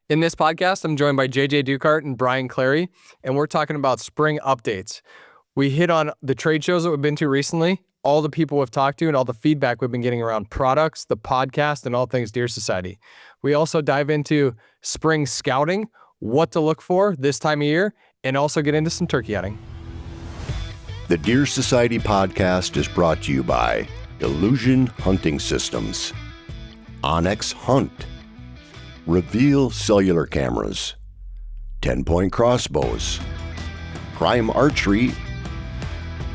In this podcast, I'm joined by JJ Dukart and Brian Clary, and we're talking about spring updates. We hit on the trade shows that we've been to recently, all the people we've talked to, and all the feedback we've been getting around products, the podcast, and all things Deer Society. We also dive into spring scouting, what to look for this time of year, and also get into some turkey hunting. The Deer Society podcast is brought to you by Illusion Hunting Systems, Onyx Hunt, Reveal Cellular Cameras, 10-Point Crossbows, Prime Archery,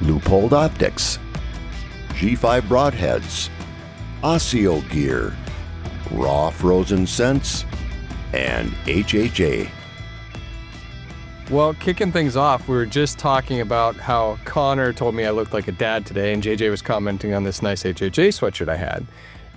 Loophole Optics, G5 Broadheads, Osseo Gear, Raw Frozen Scents, and HHA. Well, kicking things off, we were just talking about how Connor told me I looked like a dad today, and JJ was commenting on this nice HHA sweatshirt I had.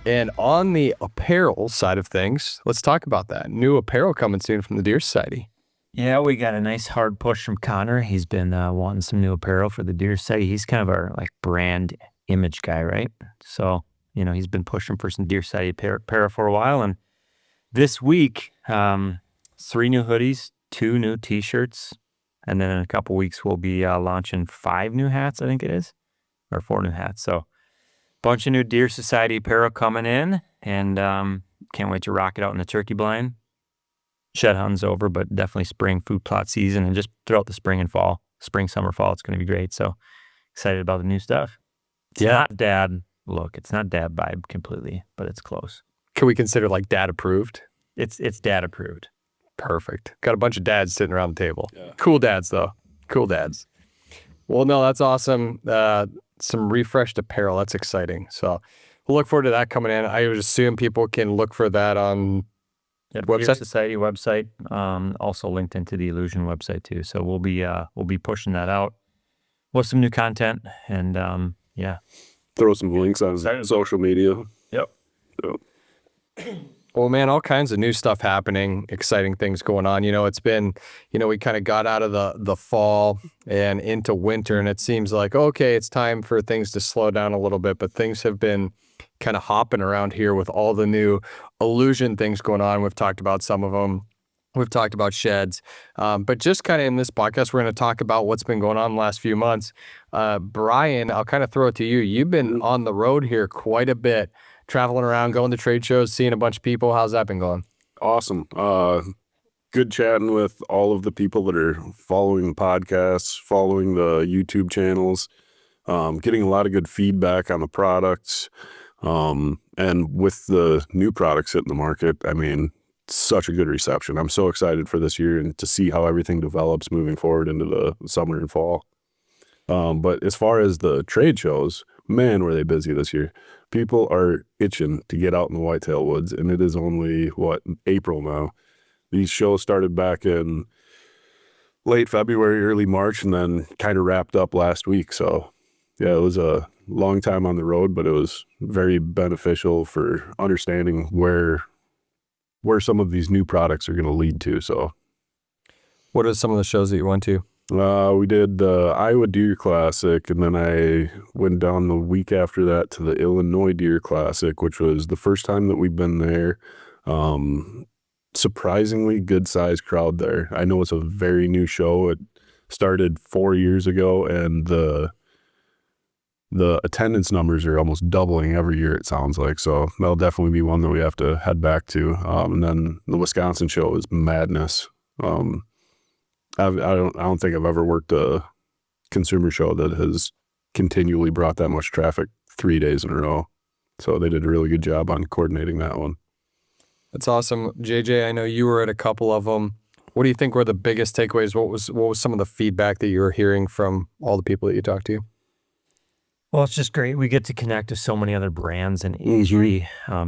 And on the apparel side of things, let's talk about that. New apparel coming soon from the Deer Society. Yeah, we got a nice hard push from Connor. He's been wanting some new apparel for the Deer Society. He's kind of our brand image guy, right? So, he's been pushing for some Deer Society apparel for a while. And this week, 3 new hoodies, 2 new t-shirts, and then in a couple weeks, we'll be launching 5 new hats, I think it is, or 4 new hats. So, bunch of new Deer Society apparel coming in, and can't wait to rock it out in the turkey blind. Shed hunting's over, but definitely spring food plot season, and just throughout the spring and fall, summer, fall, it's going to be great. So excited about the new stuff. It's not dad look. It's not dad vibe completely, but it's close. Can we consider dad approved? It's dad approved. Perfect. Got a bunch of dads sitting around the table. Yeah. Cool dads, though. Cool dads. Well, no, that's awesome. Some refreshed apparel. That's exciting. So we'll look forward to that coming in. I would assume people can look for that on website. Deer Society website. Also linked into the Illusion website too. So we'll be pushing that out with some new content, and Throw some links on social media. Yep. So. Well, man, all kinds of new stuff happening, exciting things going on. It's been, we kind of got out of the fall and into winter, and it seems like, okay, it's time for things to slow down a little bit, but things have been kind of hopping around here with all the new Illusion things going on. We've talked about some of them. We've talked about SHEDS, but just kind of in this podcast, we're going to talk about what's been going on the last few months. Brian, I'll kind of throw it to you. You've been on the road here quite a bit, traveling around, going to trade shows, seeing a bunch of people. How's that been going? Awesome. Good chatting with all of the people that are following the podcasts, following the YouTube channels, getting a lot of good feedback on the products. And with the new products hitting the market, such a good reception. I'm so excited for this year and to see how everything develops moving forward into the summer and fall. But as far as the trade shows, man, were they busy this year. People are itching to get out in the whitetail woods, and it is only, April now. These shows started back in late February, early March, and then kind of wrapped up last week. So, yeah, it was a long time on the road, but it was very beneficial for understanding where some of these new products are going to lead to. So, what are some of the shows that you went to? We did the Iowa Deer Classic, and then I went down the week after that to the Illinois Deer Classic, which was the first time that we've been there. Surprisingly good sized crowd there. I know it's a very new show. It started 4 years ago, and the attendance numbers are almost doubling every year, it sounds like. So that'll definitely be one that we have to head back to. And then the Wisconsin show is madness. I don't think I've ever worked a consumer show that has continually brought that much traffic 3 days in a row. So they did a really good job on coordinating that one. That's awesome. JJ, I know you were at a couple of them. What do you think were the biggest takeaways? What was some of the feedback that you were hearing from all the people that you talked to? Well, it's just great. We get to connect with so many other brands and industry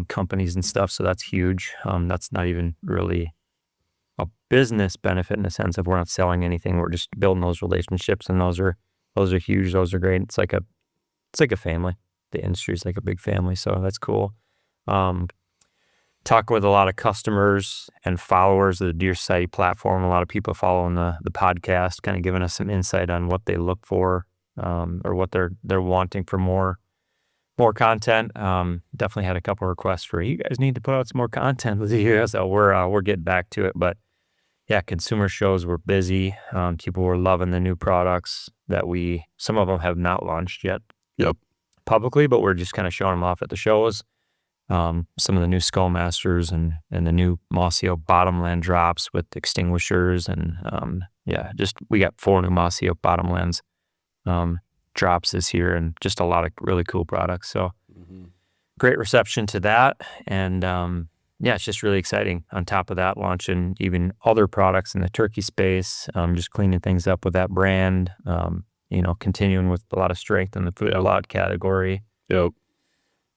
companies and stuff. So that's huge. That's not even really a business benefit in the sense of we're not selling anything. We're just building those relationships, and those are huge. Those are great. It's like a family. The industry is like a big family. So that's cool. Talk with a lot of customers and followers of the Deer Society platform. A lot of people following the podcast, kind of giving us some insight on what they look for, or what they're wanting for more more content. Definitely had a couple of requests for, you guys need to put out some more content with you. So we're getting back to it. But yeah, consumer shows were busy. People were loving the new products that some of them have not launched yet Yep. publicly, but we're just kind of showing them off at the shows. Some of the new Skullmasters and the new Mossio Bottomland drops with extinguishers. And we got 4 new Mossio Bottomlands drops this year, and just a lot of really cool products. So great reception to that. And it's just really exciting. On top of that, launching even other products in the turkey space, just cleaning things up with that brand, continuing with a lot of strength in the food lot category. Yep.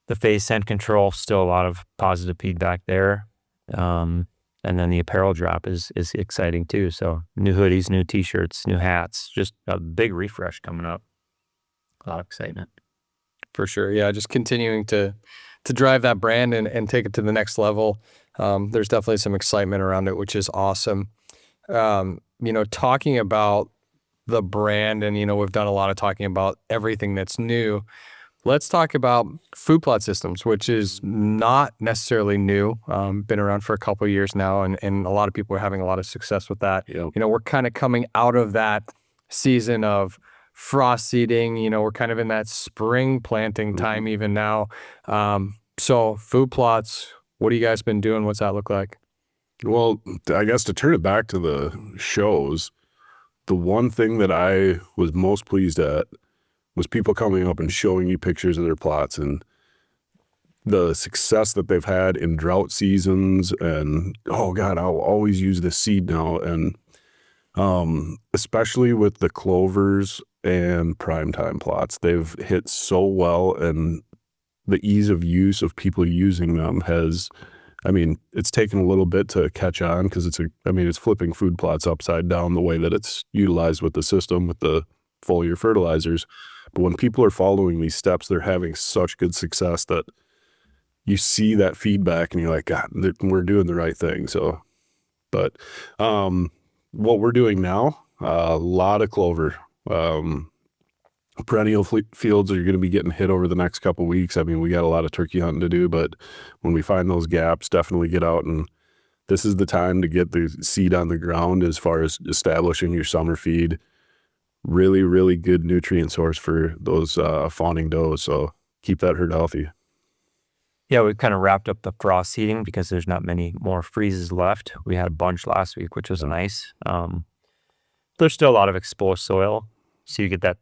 The face scent control, still a lot of positive feedback there. And then the apparel drop is exciting too. So new hoodies, new t-shirts, new hats, just a big refresh coming up. A lot of excitement. For sure. Yeah, just continuing to drive that brand and take it to the next level. There's definitely some excitement around it, which is awesome. Talking about the brand, and, we've done a lot of talking about everything that's new. Let's talk about food plot systems, which is not necessarily new. Been around for a couple of years now, and a lot of people are having a lot of success with that. Yep. We're kind of coming out of that season of frost seeding. We're kind of in that spring planting time even now. So food plots, what have you guys been doing? What's that look like? Well, I guess to turn it back to the shows, the one thing that I was most pleased at was people coming up and showing you pictures of their plots and the success that they've had in drought seasons. And, oh God, I'll always use this seed now. And especially with the clovers and primetime plots, they've hit so well, and the ease of use of people using them it's taken a little bit to catch on, because it's flipping food plots upside down the way that it's utilized with the system, with the foliar fertilizers. But when people are following these steps, they're having such good success that you see that feedback and you're like, God, we're doing the right thing. So, but what we're doing now, a lot of clover. Perennial fields are going to be getting hit over the next couple of weeks. We got a lot of turkey hunting to do, but when we find those gaps, definitely get out, and this is the time to get the seed on the ground as far as establishing your summer feed. Really, really good nutrient source for those fawning does. So keep that herd healthy. Yeah, we kind of wrapped up the frost seeding because there's not many more freezes left. We had a bunch last week, which was nice. There's still a lot of exposed soil, so you get that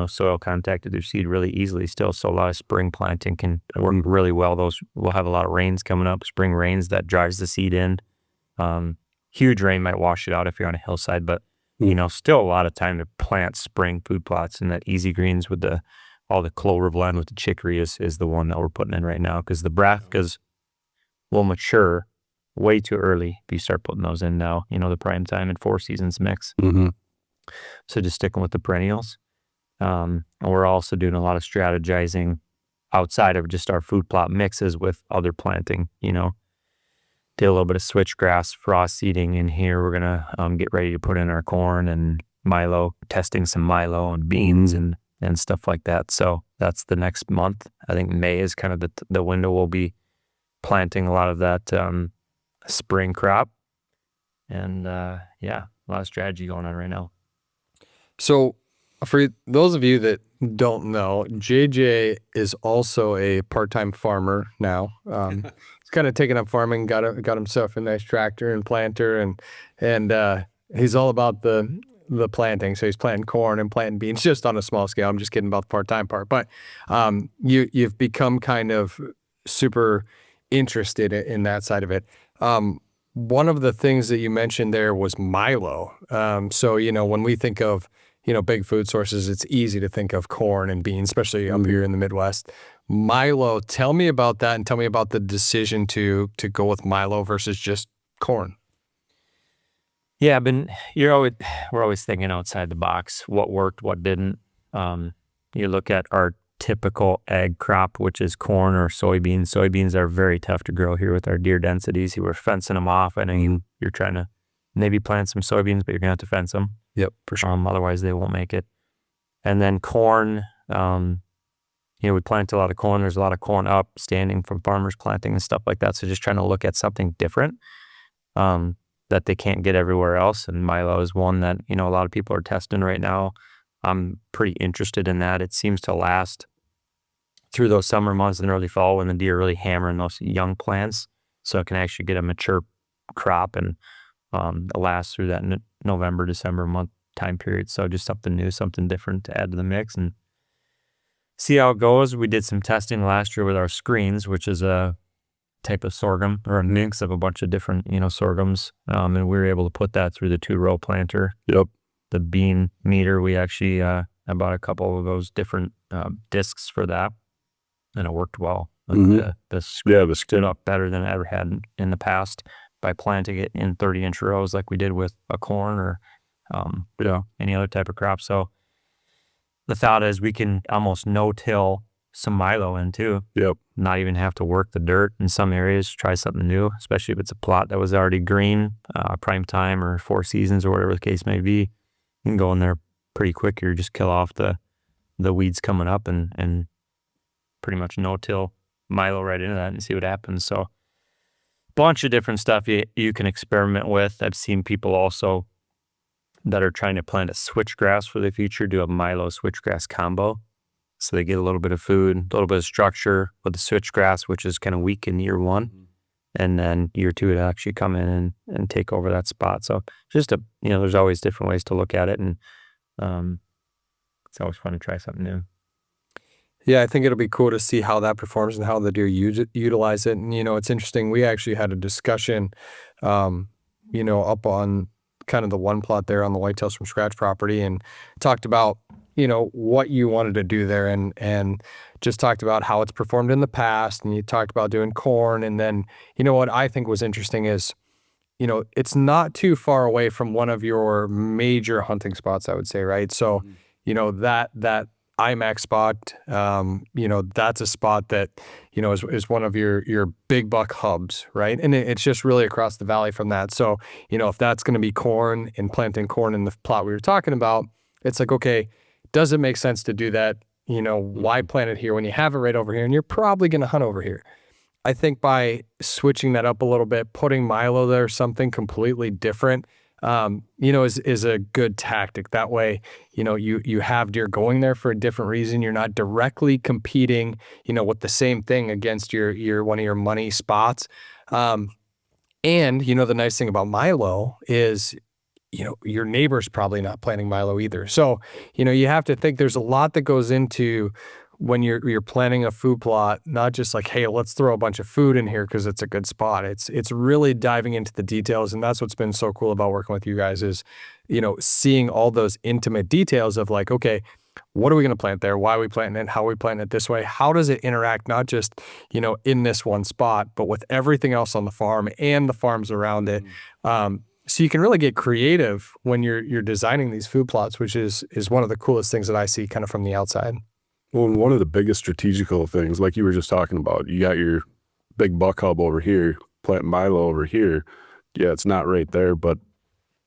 soil contact with your seed really easily still. So a lot of spring planting can work really well. We'll have a lot of rains coming up, spring rains that drives the seed in. Huge rain might wash it out if you're on a hillside, but still a lot of time to plant spring food plots. And that Easy Greens with all the clover blend with the chicory is the one that we're putting in right now, because the brassicas will mature way too early if you start putting those in now, the prime time and 4 seasons mix. So just sticking with the perennials. And we're also doing a lot of strategizing outside of just our food plot mixes with other planting, did a little bit of switchgrass frost seeding in here. We're going to get ready to put in our corn and milo, testing some milo and beans and stuff like that. So that's the next month. I think May is kind of the window we'll be planting a lot of that spring crop. And a lot of strategy going on right now. So for those of you that don't know, JJ is also a part-time farmer now. He's kind of taken up farming, got himself a nice tractor and planter, and he's all about the planting. So he's planting corn and planting beans, just on a small scale. I'm just kidding about the part-time part. But you've become kind of super interested in that side of it. One of the things that you mentioned there was milo. So when we think of big food sources, it's easy to think of corn and beans, especially up here in the Midwest. Milo, tell me about that, and tell me about the decision to go with milo versus just corn. Yeah, we're always thinking outside the box, what worked, what didn't. You look at our typical ag crop, which is corn or soybeans. Soybeans are very tough to grow here with our deer densities. We're fencing them off. I know you're trying to maybe plant some soybeans, but you're going to have to fence them. Yep, for sure. Otherwise, they won't make it. And then corn, we plant a lot of corn. There's a lot of corn up standing from farmers planting and stuff like that. So just trying to look at something different that they can't get everywhere else. And milo is one that, a lot of people are testing right now. I'm pretty interested in that. It seems to last through those summer months and early fall when the deer are really hammering those young plants. So it can actually get a mature crop and last through that November, December month time period. So just something new, something different to add to the mix and see how it goes. We did some testing last year with our screens, which is a type of sorghum or a mix of a bunch of different, sorghums. And we were able to put that through the 2-row planter. Yep. The bean meter, we actually, I bought a couple of those different discs for that and it worked well. The screen stood up better than it ever had in the past by planting it in 30-inch rows like we did with a corn or any other type of crop. So the thought is we can almost no-till some milo in too. Yep. Not even have to work the dirt in some areas, try something new, especially if it's a plot that was already green, prime time or 4 seasons or whatever the case may be. You can go in there pretty quick. You just kill off the weeds coming up and pretty much no-till milo right into that and see what happens. So bunch of different stuff you can experiment with. I've seen people also that are trying to plant a switchgrass for the future, do a milo switchgrass combo. So they get a little bit of food, a little bit of structure with the switchgrass, which is kind of weak in year 1. And then year 2, it actually come in and take over that spot. So just there's always different ways to look at it. And it's always fun to try something new. Yeah, I think it'll be cool to see how that performs and how the deer utilize it. And, it's interesting. We actually had a discussion, up on kind of the one plot there on the Whitetails from Scratch property and talked about, what you wanted to do there and just talked about how it's performed in the past. And you talked about doing corn. And then, what I think was interesting is, it's not too far away from one of your major hunting spots, I would say, right? So, that IMAX spot, that's a spot that, is one of your big buck hubs, right? And it's just really across the valley from that. So, if that's going to be corn and planting corn in the plot we were talking about, it's like, okay, does it make sense to do that? Why plant it here when you have it right over here and you're probably going to hunt over here? I think by switching that up a little bit, putting milo there, something completely different, is a good tactic. That way, you have deer going there for a different reason. You're not directly competing, with the same thing against your one of your money spots. And, the nice thing about milo is, your neighbor's probably not planting milo either. So, you have to think there's a lot that goes into when you're planning a food plot, not just like, hey, let's throw a bunch of food in here because it's a good spot. It's really diving into the details. And that's what's been so cool about working with you guys is, seeing all those intimate details of like, okay, what are we going to plant there? Why are we planting it? How are we planting it this way? How does it interact, not just, in this one spot, but with everything else on the farm and the farms around it? So you can really get creative when you're designing these food plots, which is one of the coolest things that I see kind of from the outside. Well, and one of the biggest strategical things, like you were just talking about, you got your big buck hub over here, plant milo over here. Yeah, it's not right there, but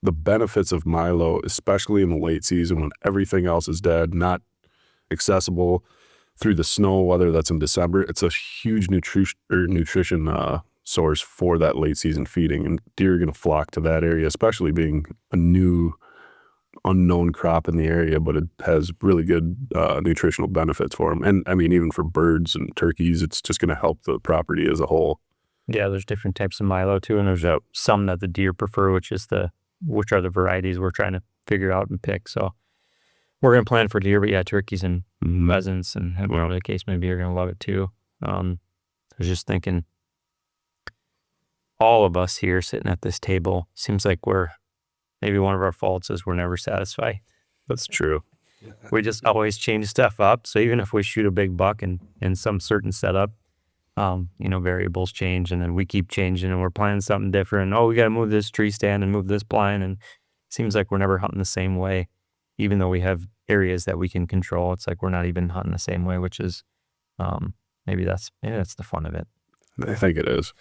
the benefits of milo, especially in the late season when everything else is dead, not accessible through the snow, whether that's in December, it's a huge nutrition source for that late season feeding, and deer are going to flock to that area, especially being a new unknown crop in the area, but it has really good nutritional benefits for them. And I mean, even for birds and turkeys, it's just going to help the property as a whole. Yeah, there's different types of milo too, and there's some that the deer prefer, which are the varieties we're trying to figure out and pick. So we're going to plan for deer, but yeah, turkeys and pheasants and whatever the case may be are going to love it too. I was just thinking, all of us here sitting at this table, seems like maybe one of our faults is we're never satisfied. That's true. We just always change stuff up. So even if we shoot a big buck in some certain setup, variables change, and then we keep changing and we're planning something different. Oh, we got to move this tree stand and move this blind. And it seems like we're never hunting the same way, even though we have areas that we can control. It's like we're not even hunting the same way, which is maybe that's the fun of it. I think it is.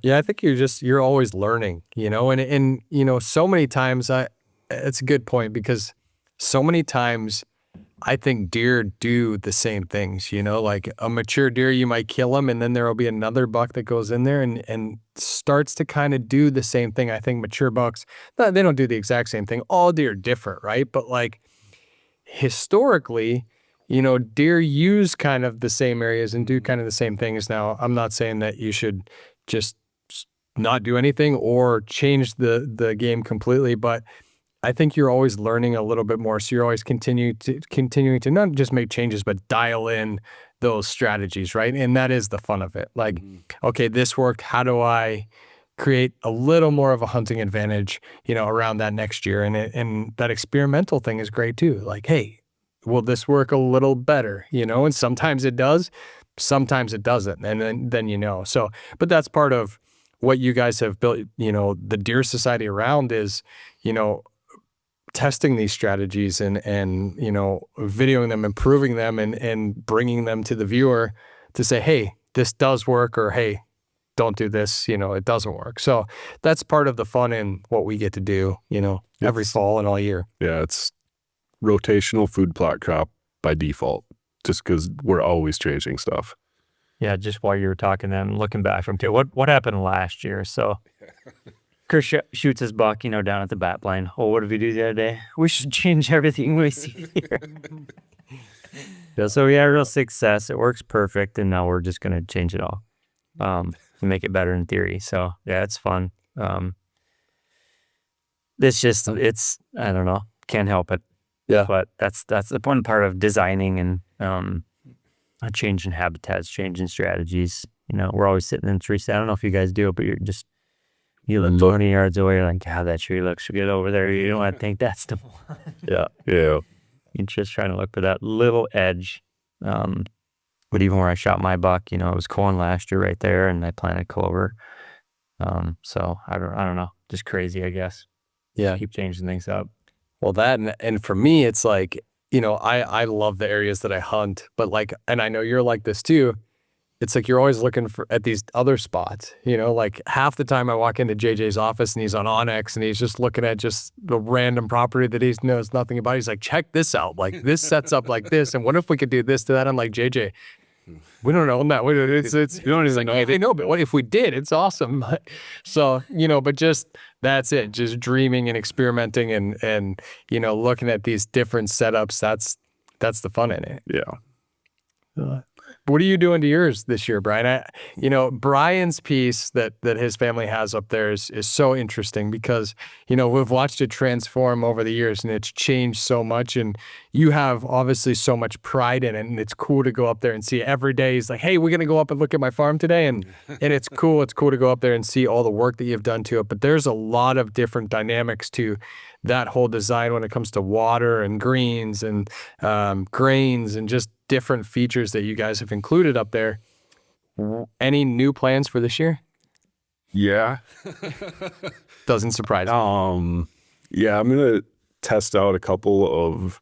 Yeah, I think you're always learning, and so many times it's a good point because so many times I think deer do the same things, you know, like a mature deer, you might kill them and then there'll be another buck that goes in there and starts to kind of do the same thing. I think mature bucks, they don't do the exact same thing. All deer differ, right? But like historically, you know, deer use kind of the same areas and do kind of the same things. Now, I'm not saying that you should just not do anything or change the game completely, but I think you're always learning a little bit more. So you're always continuing to not just make changes, but dial in those strategies, right? And that is the fun of it. Like, okay, this worked. How do I create a little more of a hunting advantage, you know, around that next year? And that experimental thing is great too. Like, hey, will this work a little better? You know, and sometimes it does, sometimes it doesn't. And then you know. So, but that's part of what you guys have built, you know, the Deer Society around is, you know, testing these strategies and you know, videoing them, improving them, and bringing them to the viewer to say, hey, this does work, or hey, don't do this, you know, it doesn't work. So that's part of the fun in what we get to do, you know, every fall and all year. Yeah, it's rotational food plot crop by default, just because we're always changing stuff. Yeah, just while you were talking, then looking back from what happened last year? So Chris shoots his buck, you know, down at the bat blind. Oh, what did we do the other day? We should change everything we see here. Yeah, so we had real success. It works perfect, and now we're just going to change it all to make it better in theory. So yeah, it's fun. It's I don't know, can't help it. Yeah, but that's the fun part of designing and changing habitats, changing strategies. You know, we're always sitting in trees. I don't know if you guys do it, but you look 20 yards away, you're like, God, that tree looks good over there. You don't want to think that's the one. Yeah. You're just trying to look for that little edge. But even where I shot my buck, you know, it was corn last year right there, and I planted clover. So I don't know, just crazy, I guess. yeah. Keep changing things up. Well, that and for me, it's like, you know, I love the areas that I hunt, but like, and I know you're like this too. It's like you're always looking at these other spots, you know, like half the time I walk into JJ's office and he's on Onyx and he's just looking at just the random property that he knows nothing about. He's like, check this out. Like this sets up like this. And what if we could do this to that? I'm like, JJ, we don't own that. It's you don't even know. I know, but what if we did? It's awesome. So, you know, but just that's it. Just dreaming and experimenting and you know, looking at these different setups. That's the fun in it. Yeah. What are you doing to yours this year, Brian? You know, Brian's piece that his family has up there is so interesting because, you know, we've watched it transform over the years and it's changed so much. And you have obviously so much pride in it. And it's cool to go up there and see every day. He's like, hey, we're going to go up and look at my farm today. And it's cool. It's cool to go up there and see all the work that you've done to it. But there's a lot of different dynamics to that whole design when it comes to water and greens and grains and just different features that you guys have included up there. Any new plans for this year? Yeah. Doesn't surprise me. Yeah, I'm going to test out a couple of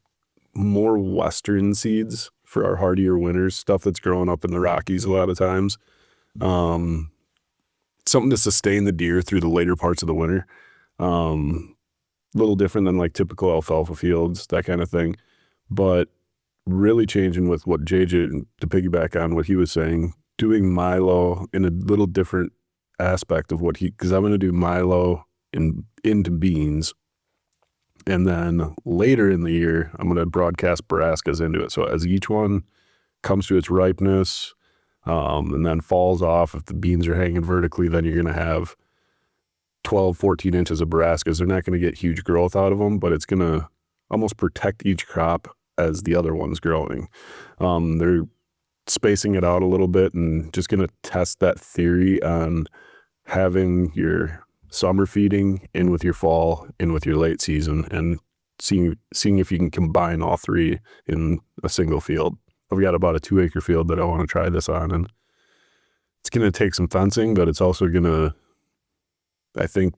more Western seeds for our hardier winters, stuff that's growing up in the Rockies a lot of times. Something to sustain the deer through the later parts of the winter. Little different than like typical alfalfa fields, that kind of thing. But really changing with what JJ, to piggyback on what he was saying, doing Milo in a little different aspect of what because I'm going to do Milo into beans. And then later in the year, I'm going to broadcast brassicas into it. So as each one comes to its ripeness and then falls off, if the beans are hanging vertically, then you're going to have 12, 14 inches of brassicas. They're not going to get huge growth out of them, but it's going to almost protect each crop as the other one's growing. They're spacing it out a little bit and just going to test that theory on having your summer feeding in with your fall, in with your late season, and seeing if you can combine all three in a single field. I've got about a 2-acre field that I want to try this on, and it's going to take some fencing, but it's also going to, I think,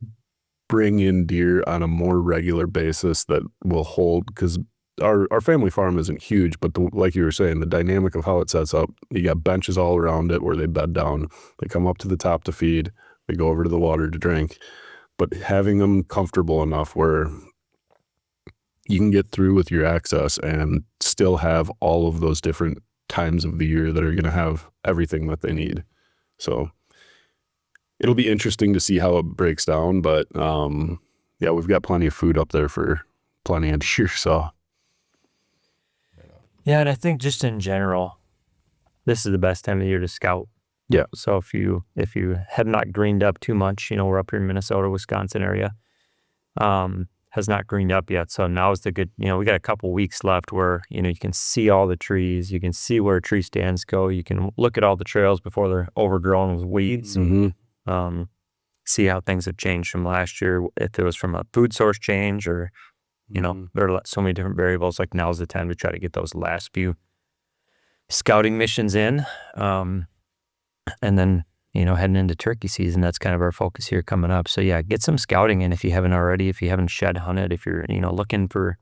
bring in deer on a more regular basis that will hold, because our family farm isn't huge, but like you were saying, the dynamic of how it sets up, you got benches all around it where they bed down, they come up to the top to feed, they go over to the water to drink, but having them comfortable enough where you can get through with your access and still have all of those different times of the year that are going to have everything that they need. So it'll be interesting to see how it breaks down, but yeah, we've got plenty of food up there for plenty of deer. So Yeah, and I think just in general, this is the best time of the year to scout. Yeah. So if you have not greened up too much, we're up here in Minnesota, Wisconsin area, has not greened up yet. So now is the good, we got a couple weeks left where, you can see all the trees, you can see where tree stands go, you can look at all the trails before they're overgrown with weeds, see how things have changed from last year, if it was from a food source change or, there are so many different variables. Like now's the time to try to get those last few scouting missions in. And then, heading into turkey season, that's kind of our focus here coming up. So yeah, get some scouting in if you haven't already, if you haven't shed hunted, if you're, looking for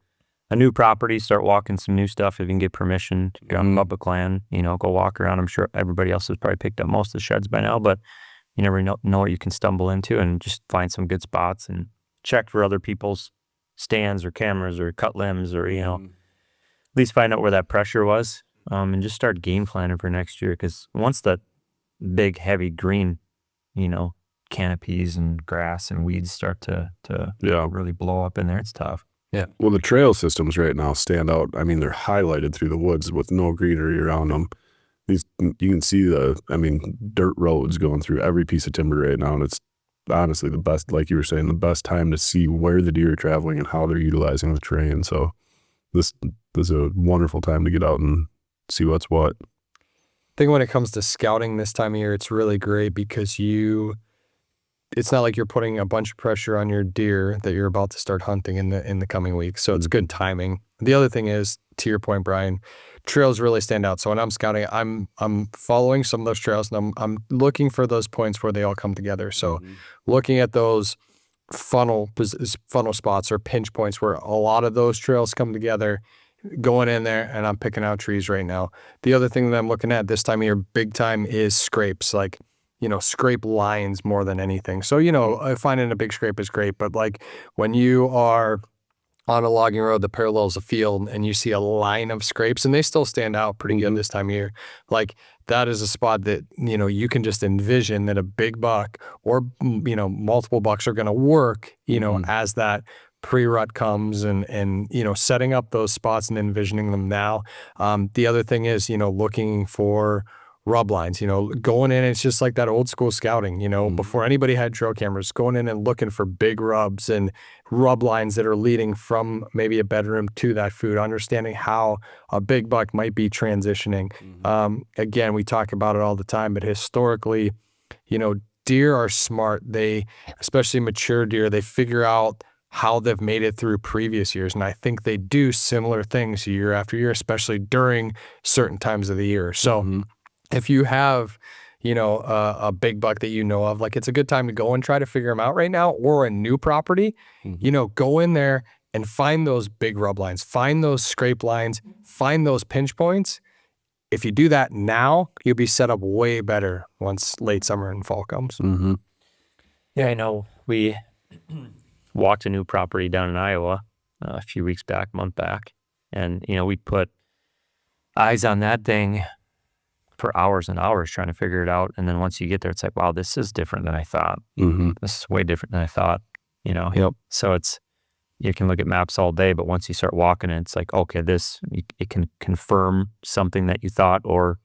a new property, start walking some new stuff. If you can get permission to go on public land, go walk around. I'm sure everybody else has probably picked up most of the sheds by now, but you never know what you can stumble into, and just find some good spots and check for other people's stands or cameras or cut limbs, or, at least find out where that pressure was, and just start game planning for next year. Because once that big, heavy green, canopies and grass and weeds start to really blow up in there, it's tough. Yeah. Well, the trail systems right now stand out. I mean, they're highlighted through the woods with no greenery around them. You can see dirt roads going through every piece of timber right now, and it's honestly the best, like you were saying, the best time to see where the deer are traveling and how they're utilizing the terrain. So this is a wonderful time to get out and see what's what. I think when it comes to scouting this time of year, it's really great because it's not like you're putting a bunch of pressure on your deer that you're about to start hunting in the coming weeks. So it's good timing. The other thing is, to your point, Brian, trails really stand out. So when I'm scouting, I'm following some of those trails, and I'm looking for those points where they all come together. So looking at those funnel spots or pinch points where a lot of those trails come together, going in there, and I'm picking out trees right now. The other thing that I'm looking at this time of year, big time, is scrapes. Like, scrape lines more than anything. So, finding a big scrape is great, but like when you are on a logging road that parallels a field and you see a line of scrapes, and they still stand out pretty good this time of year, like that is a spot that, you can just envision that a big buck or, multiple bucks are going to work, as that pre-rut comes, and setting up those spots and envisioning them now. The other thing is, looking for rub lines, going in, it's just like that old school scouting, before anybody had trail cameras, going in and looking for big rubs and rub lines that are leading from maybe a bedroom to that food, understanding how a big buck might be transitioning. Again, we talk about it all the time, but historically, deer are smart. They, especially mature deer, they figure out how they've made it through previous years. And I think they do similar things year after year, especially during certain times of the year. So if you have, a big buck that of, like, it's a good time to go and try to figure them out right now, or a new property, go in there and find those big rub lines, find those scrape lines, find those pinch points. If you do that now, you'll be set up way better once late summer and fall comes. Yeah, I know. We walked a new property down in Iowa a few weeks back, month back, and we put eyes on that thing for hours and hours trying to figure it out. And then once you get there, it's like, wow, this is different than I thought. This is way different than I thought. So you can look at maps all day, but once you start walking, it's like, okay, it can confirm something that you thought, or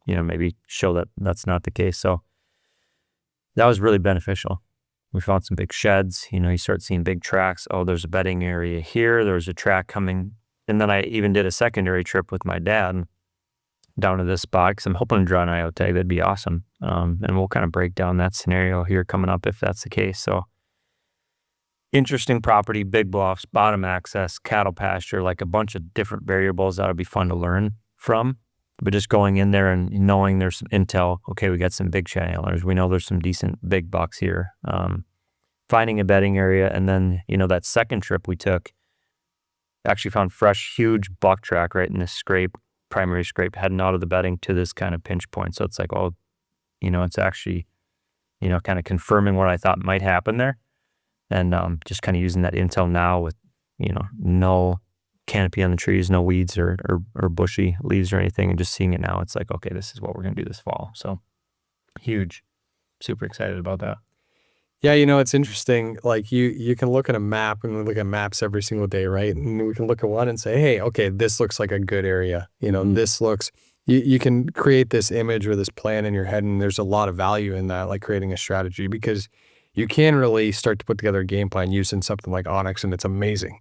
maybe show that that's not the case. So that was really beneficial. We found some big sheds. You start seeing big tracks. Oh, there's a bedding area here. There's a track coming. And then I even did a secondary trip with my dad down to this spot, because I'm hoping to draw an IO tag. That'd be awesome. And we'll kind of break down that scenario here coming up if that's the case. So interesting property, big bluffs, bottom access, cattle pasture, like a bunch of different variables that would be fun to learn from. But just going in there and knowing there's some intel, okay, we got some big antlers. We know there's some decent big bucks here. Finding a bedding area. And then, that second trip we took, actually found fresh, huge buck track right in this scrape, primary scrape, heading out of the bedding to this kind of pinch point. So it's like, oh, it's actually, kind of confirming what I thought might happen there. And just kind of using that intel now with, no canopy on the trees, no weeds or bushy leaves or anything. And just seeing it now, it's like, okay, this is what we're going to do this fall. So huge, super excited about that. Yeah, it's interesting. Like you can look at a map, and we look at maps every single day, right? And we can look at one and say, hey, okay, this looks like a good area. This looks, you can create this image or this plan in your head, and there's a lot of value in that, like creating a strategy, because you can really start to put together a game plan using something like Onyx, and it's amazing.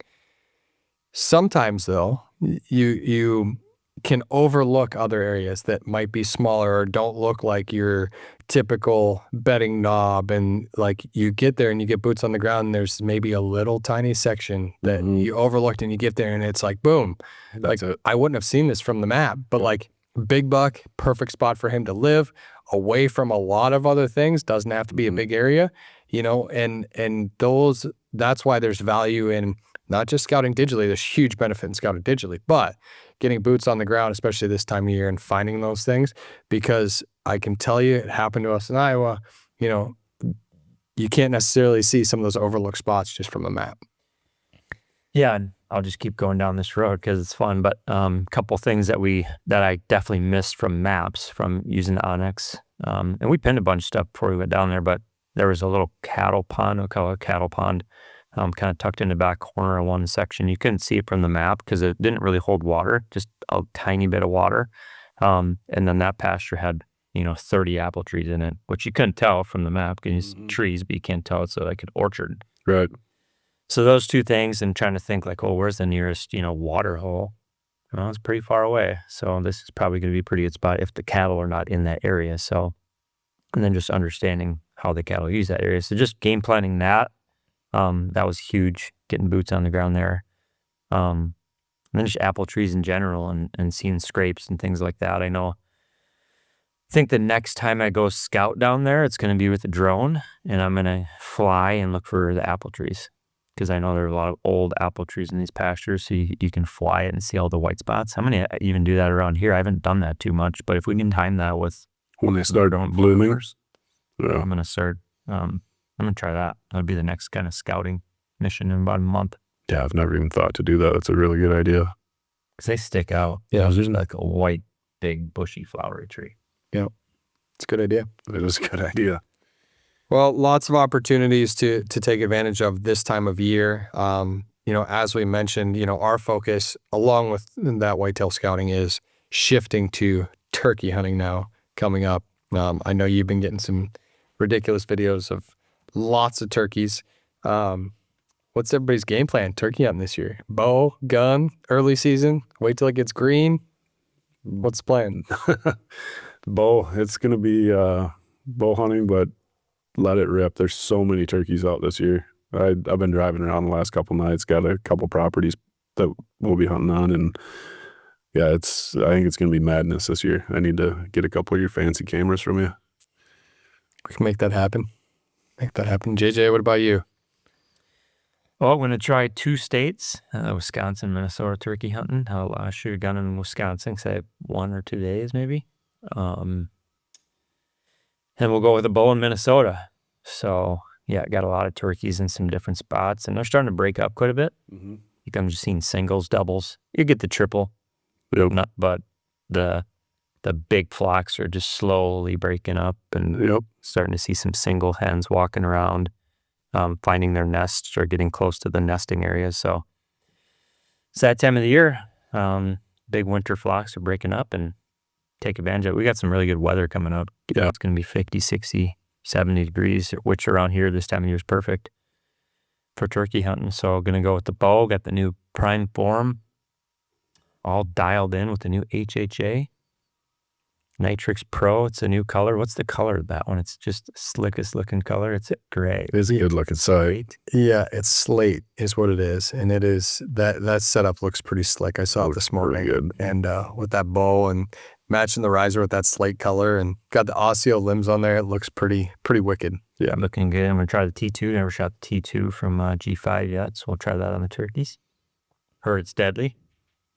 Sometimes though, you can overlook other areas that might be smaller or don't look like your typical bedding knob, and like you get there and you get boots on the ground, and there's maybe a little tiny section that you overlooked, and you get there and it's like, boom, That's like it. I wouldn't have seen this from the map, but like big buck, perfect spot for him to live away from a lot of other things, doesn't have to be a big area, and that's why there's value in not just scouting digitally. There's huge benefit in scouting digitally, but getting boots on the ground, especially this time of year, and finding those things, because I can tell you it happened to us in Iowa. You can't necessarily see some of those overlooked spots just from a map. Yeah, and I'll just keep going down this road because it's fun. But a couple things that I definitely missed from maps from using Onyx. And we pinned a bunch of stuff before we went down there, but there was a little cattle pond, we call it a cattle pond, kind of tucked in the back corner of one section. You couldn't see it from the map because it didn't really hold water, just a tiny bit of water. And then that pasture had, 30 apple trees in it, which you couldn't tell from the map because it's trees, but you can't tell it's like an orchard. Right. So those two things, and trying to think like, oh, where's the nearest, water hole? Well, it's pretty far away. So this is probably going to be a pretty good spot if the cattle are not in that area. So, and then just understanding how the cattle use that area. So just game planning that. That was huge, getting boots on the ground there. And then just apple trees in general and seeing scrapes and things like that. I think the next time I go scout down there, it's going to be with a drone, and I'm going to fly and look for the apple trees, because I know there are a lot of old apple trees in these pastures, so you can fly it and see all the white spots. I'm going to even do that around here. I haven't done that too much, but if we can time that with When they start blooming. Yeah. I'm going to start, I'm going to try that. That'll be the next kind of scouting mission in about a month. Yeah, I've never even thought to do that. That's a really good idea. Because they stick out. Yeah. There's like a white, big, bushy, flowery tree. Yeah, it's a good idea. It is a good idea. Well, lots of opportunities to take advantage of this time of year. As we mentioned, our focus, along with that whitetail scouting, is shifting to turkey hunting now coming up. I know you've been getting some ridiculous videos of lots of turkeys. What's everybody's game plan? Turkey hunting this year? Bow, gun, early season? Wait till it gets green? What's the plan? Bow. It's going to be bow hunting, but let it rip. There's so many turkeys out this year. I've been driving around the last couple nights, got a couple properties that we'll be hunting on, and yeah, I think it's going to be madness this year. I need to get a couple of your fancy cameras from you. We can make that happen. JJ, what about you? Well, I'm going to try 2 states, Wisconsin, Minnesota turkey hunting. I'll shoot a gun in Wisconsin, say 1 or 2 days maybe. And we'll go with a bow in Minnesota. So, yeah, got a lot of turkeys in some different spots, and they're starting to break up quite a bit. Mm-hmm. I'm just seeing singles, doubles. You get the triple, Yep. but the big flocks are just slowly breaking up, and Yep. starting to see some single hens walking around, finding their nests or getting close to the nesting areas. So it's that time of the year. Big winter flocks are breaking up, and take advantage of it. We got some really good weather coming up. Yeah. It's going to be 50, 60, 70 degrees, which around here this time of year is perfect for turkey hunting. So going to go with the bow. Got the new prime form all dialed in with the new HHA. Nitrix Pro, it's a new color. What's the color of that one? It's just the slickest looking color. It's gray. It is a good looking sight. Yeah, it's slate is what it is, and it is that setup looks pretty slick. I saw it this morning, good. and with that bow and matching the riser with that slate color, and got the Osseo limbs on there. It looks pretty wicked. Yeah, looking good. I'm gonna try the T2. Never shot the T2 from G5 yet, so we'll try that on the turkeys. Heard it's deadly.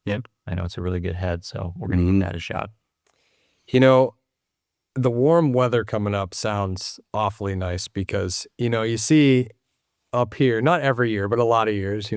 Yep, I know it's a really good head, so we're gonna give that a shot. The warm weather coming up sounds awfully nice, because you see up here, not every year, but a lot of years,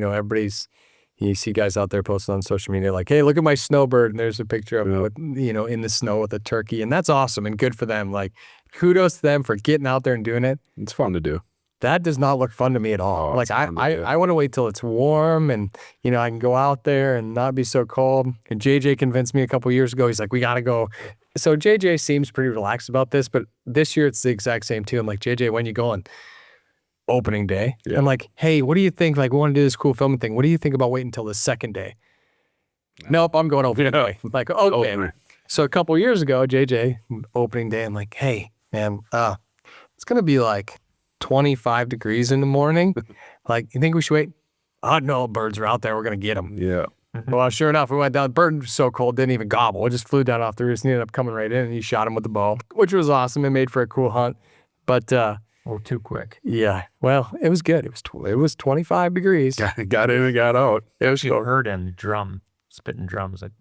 you see guys out there posting on social media like, hey, look at my snowbird. And there's a picture of with, in the snow with a turkey. And that's awesome and good for them. Like, kudos to them for getting out there and doing it. It's fun to do. That does not look fun to me at all. Oh, like I want to wait till it's warm and, I can go out there and not be so cold. And JJ convinced me a couple years ago. He's like, we got to go. So JJ seems pretty relaxed about this, but this year it's the exact same too. I'm like, JJ, when you going? Opening day. Yeah. I'm like, hey, what do you think? Like, we want to do this cool filming thing. What do you think about waiting until the second day? Nope, I'm going opening day. Like, okay. So a couple years ago, JJ, opening day, I'm like, hey, man, it's going to be like 25 degrees in the morning. Like, you think we should wait? Oh, no, birds are out there. We're going to get them. Yeah. Well, sure enough, we went down. The bird was so cold, didn't even gobble. It just flew down off the roost and ended up coming right in. And he shot him with the bow, which was awesome and made for a cool hunt. But, or too quick. Yeah. Well, it was good. It was 25 degrees. Got in and got out. It was cool. Heard him spitting drums like,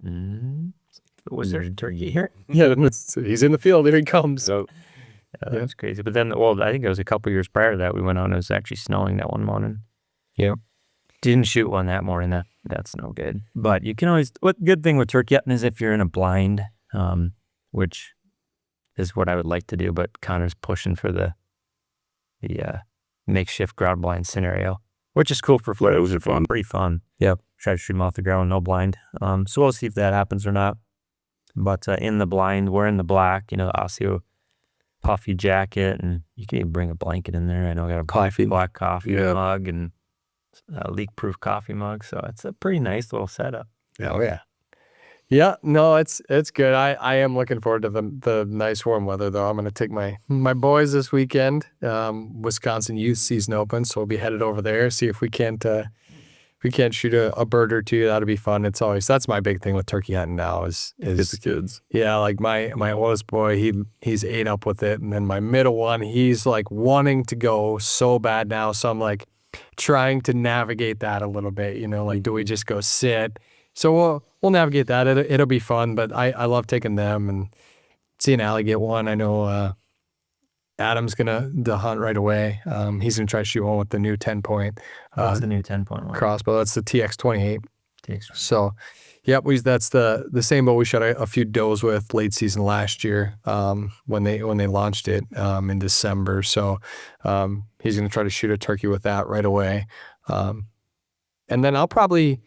was there a turkey here? Yeah, he's in the field. Here he comes. So, that's crazy. But then, I think it was a couple years prior to that we went on. It was actually snowing that one morning. Yeah. Didn't shoot one that morning. That's no good. But you can always. What good thing with turkey hunting is if you're in a blind, which is what I would like to do. But Connor's pushing for the makeshift ground blind scenario, which is cool for it was fun. Pretty fun. Yep. Try to shoot them off the ground, no blind. So we'll see if that happens or not. But in the blind, wearing the black, the Osio puffy jacket, and you can even bring a blanket in there. I know I got a black coffee mug and a leak-proof coffee mug, so it's a pretty nice little setup. Oh yeah. Yeah, no, it's good. I am looking forward to the nice warm weather though. I'm going to take my boys this weekend. Wisconsin youth season open, so we'll be headed over there, see if we can't shoot a bird or two. That'll be fun. That's my big thing with turkey hunting now is the kids. Yeah, like my oldest boy, he's ate up with it, and then my middle one, he's like wanting to go so bad now. So I'm like trying to navigate that a little bit. Like, do we just go sit? So we'll navigate that. It'll be fun, but I love taking them and seeing Allie get one. I know Adam's gonna hunt right away. He's gonna try to shoot one with the new 10-point. What's the new 10-point one? Crossbow? That's the TX28. TX. So, yep, that's the same bow we shot a few does with late season last year when they launched it in December. So he's gonna try to shoot a turkey with that right away, and then I'll probably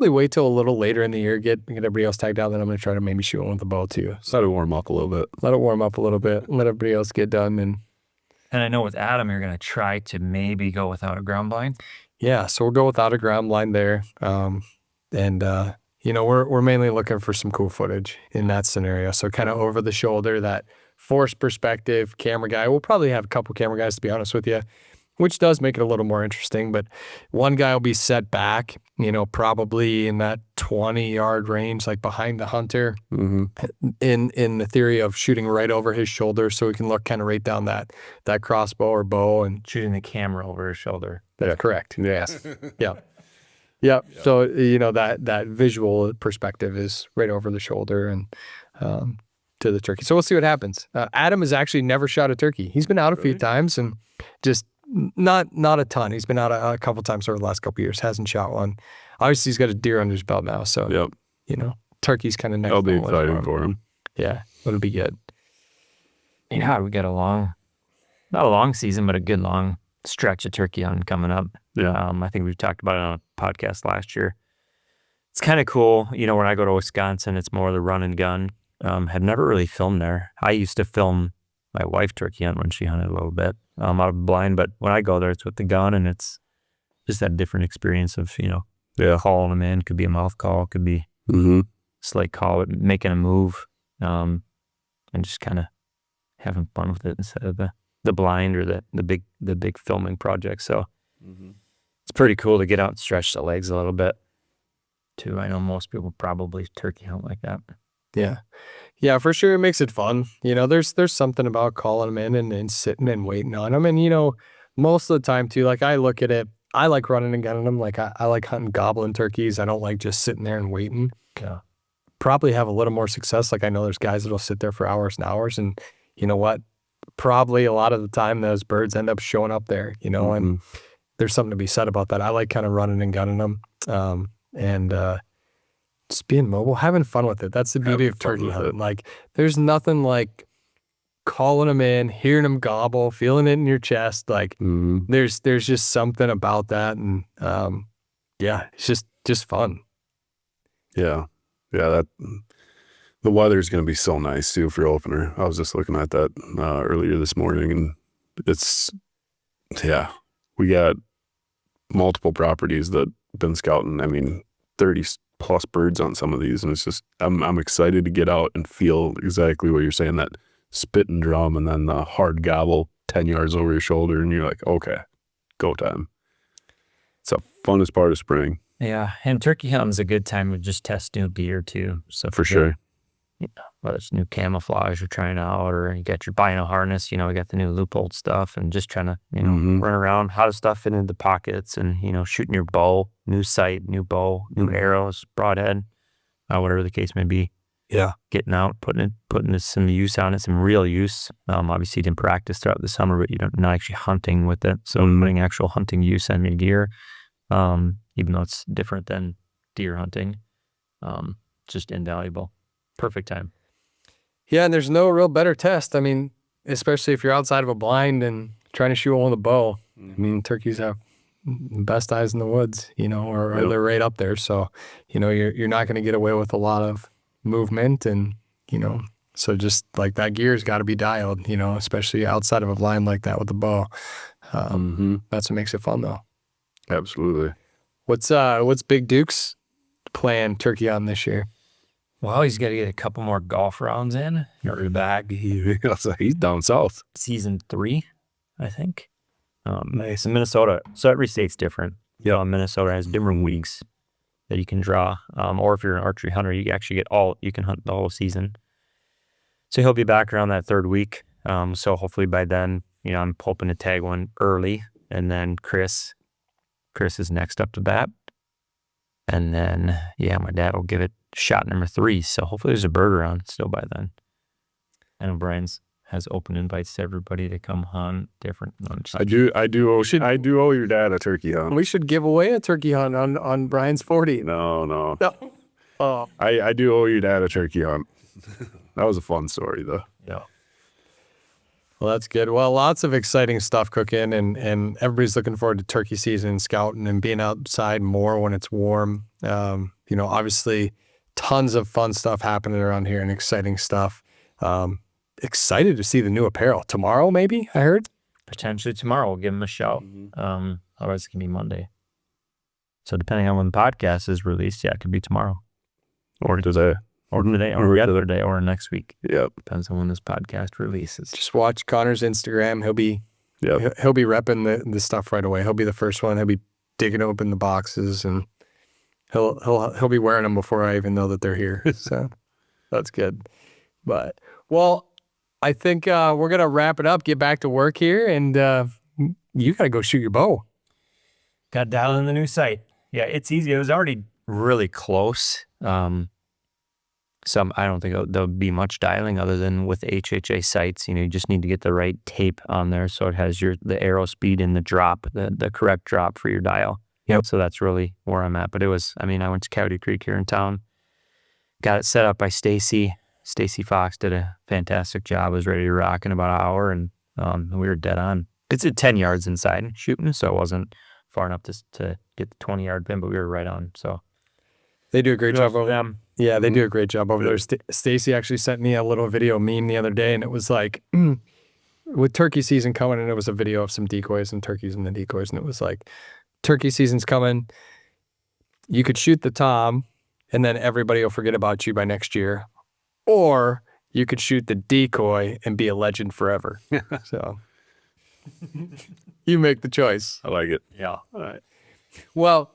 wait till a little later in the year, get everybody else tagged out. Then I'm going to try to maybe shoot one with the bow too. So let it warm up a little bit. Let everybody else get done. And I know with Adam, you're going to try to maybe go without a ground blind. Yeah, so we'll go without a ground blind there. We're mainly looking for some cool footage in that scenario. So kind of over the shoulder, that forced perspective camera guy. We'll probably have a couple camera guys, to be honest with you, which does make it a little more interesting. But one guy will be set back, probably in that 20-yard range, like behind the hunter, in the theory of shooting right over his shoulder, so we can look kind of right down that crossbow or bow and shooting the camera over his shoulder. That's correct. Yes. Yeah. Yeah. So that visual perspective is right over the shoulder and to the turkey. So we'll see what happens. Adam has actually never shot a turkey. He's been out a few times and just not a ton. He's been out a couple times over the last couple of years. Hasn't shot one. Obviously, he's got a deer under his belt now. So, turkey's kind of next. That'll be exciting for him. Yeah, it'll be good. Yeah, we got not a long season, but a good long stretch of turkey hunting coming up. Yeah. I think we've talked about it on a podcast last year. It's kind of cool. When I go to Wisconsin, it's more the run and gun. Have never really filmed there. I used to film my wife turkey hunt when she hunted a little bit out of blind, but when I go there, it's with the gun, and it's just that different experience of, calling them in. Could be a mouth call, could be slight call, making a move, and just kind of having fun with it instead of the blind or the big filming project. So it's pretty cool to get out and stretch the legs a little bit too. I know most people probably turkey hunt like that. Yeah. Yeah, for sure. It makes it fun. There's something about calling them in and sitting and waiting on them. And, most of the time too, like I look at it, I like running and gunning them. Like I like hunting gobbling turkeys. I don't like just sitting there and waiting. Yeah. Probably have a little more success. Like I know there's guys that'll sit there for hours and hours, and you know what? Probably a lot of the time those birds end up showing up there, and there's something to be said about that. I like kind of running and gunning them, and just being mobile, having fun with it. That's the beauty of turkey hunting. Like, there's nothing like calling them in, hearing them gobble, feeling it in your chest. Like, there's just something about that, and yeah, it's just fun. Yeah, that the weather's going to be so nice too for opener. I was just looking at that earlier this morning, and we got multiple properties that been scouting. I mean, 30 plus birds on some of these, and it's just I'm excited to get out and feel exactly what you're saying, that spit and drum, and then the hard gobble 10 yards over your shoulder, and you're like, okay, go time. It's the funnest part of spring. Yeah, and turkey hunting's a good time to just test new gear too. So For sure. Whether it's new camouflage you're trying out, or you got your bino harness, we got the new loophole stuff, and just trying to, run around, how does stuff fit into the pockets, and, shooting your bow, new sight, new bow, new arrows, broadhead, whatever the case may be. Yeah. Getting out, putting some use on it, some real use. Obviously you didn't practice throughout the summer, but you're not actually hunting with it. So putting actual hunting use on your gear, even though it's different than deer hunting, just invaluable. Perfect time. Yeah, and there's no real better test. I mean, especially if you're outside of a blind and trying to shoot one with a bow. I mean, turkeys have the best eyes in the woods, or they're right up there. So, you're not going to get away with a lot of movement, and, so just like that gear's got to be dialed, especially outside of a blind like that with the bow. That's what makes it fun, though. Absolutely. What's Big Duke's plan turkey on this year? Well, he's got to get a couple more golf rounds in order to bag. He's down south. Season 3, I think. Nice. In Minnesota. So every state's different. Minnesota has different weeks that you can draw. Or if you're an archery hunter, you actually you can hunt the whole season. So he'll be back around that 3rd week. So hopefully by then, I'm hoping to tag one early. And then Chris is next up to bat. And then, my dad will give it shot number 3. So hopefully there's a bird around still by then. I know Brian's has open invites to everybody to come hunt different. I do owe your dad a turkey hunt. We should give away a turkey hunt on Brian's 40. No. Oh. I do owe your dad a turkey hunt. That was a fun story though. Yeah. Well, that's good. Well, lots of exciting stuff cooking, and everybody's looking forward to turkey season, scouting, and being outside more when it's warm. Obviously tons of fun stuff happening around here and exciting stuff. Excited to see the new apparel tomorrow, maybe, I heard. Potentially tomorrow. We'll give him a shout. Otherwise it can be Monday. So depending on when the podcast is released, it could be tomorrow. Or today. Or today, or the other day, or next week. Yep. Depends on when this podcast releases. Just watch Connor's Instagram. He'll be repping the stuff right away. He'll be the first one. He'll be digging open the boxes, and he'll be wearing them before I even know that they're here. So that's good. But I think we're gonna wrap it up. Get back to work here, and you gotta go shoot your bow. Got dialed in the new sight. Yeah, it's easy. It was already really close. I don't think there'll be much dialing other than with HHA sights. You just need to get the right tape on there so it has the arrow speed and the drop, the correct drop for your dial. Yep. So that's really where I'm at. But I went to Coyote Creek here in town, got it set up by Stacy. Stacy Fox did a fantastic job. I was ready to rock in about an hour, and we were dead on. It's at 10 yards inside shooting, so it wasn't far enough to get the 20-yard pin, but we were right on. So they do a great job over them. Yeah, they do a great job over there. Stacy actually sent me a little video meme the other day, and it was like, with turkey season coming, and it was a video of some decoys and turkeys and the decoys, and it was like, turkey season's coming. You could shoot the tom, and then everybody will forget about you by next year. Or you could shoot the decoy and be a legend forever. So you make the choice. I like it. Yeah. All right. Well,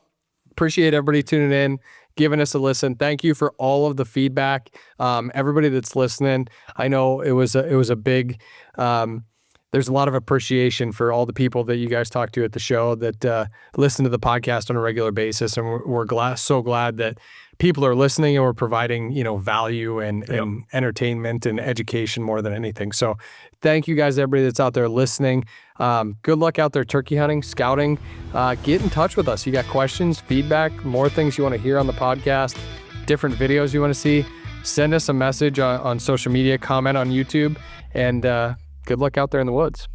appreciate everybody tuning in, giving us a listen. Thank you for all of the feedback. Everybody that's listening, I know it was a big, there's a lot of appreciation for all the people that you guys talk to at the show that listen to the podcast on a regular basis. And we're so glad that people are listening and we're providing, value and entertainment and education more than anything. So thank you guys, everybody that's out there listening. Good luck out there turkey hunting, scouting. Get in touch with us. You got questions, feedback, more things you want to hear on the podcast, different videos you want to see. Send us a message on social media, comment on YouTube, and good luck out there in the woods.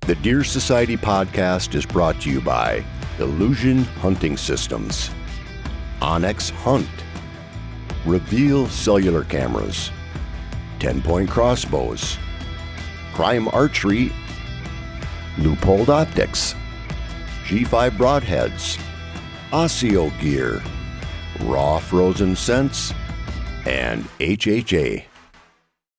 The Deer Society podcast is brought to you by Illusion Hunting Systems, Onyx Hunt, Reveal Cellular Cameras, 10-Point Crossbows, Prime Archery, Loophole Optics, G5 Broadheads, Osseo Gear, Raw Frozen Scents, and HHA.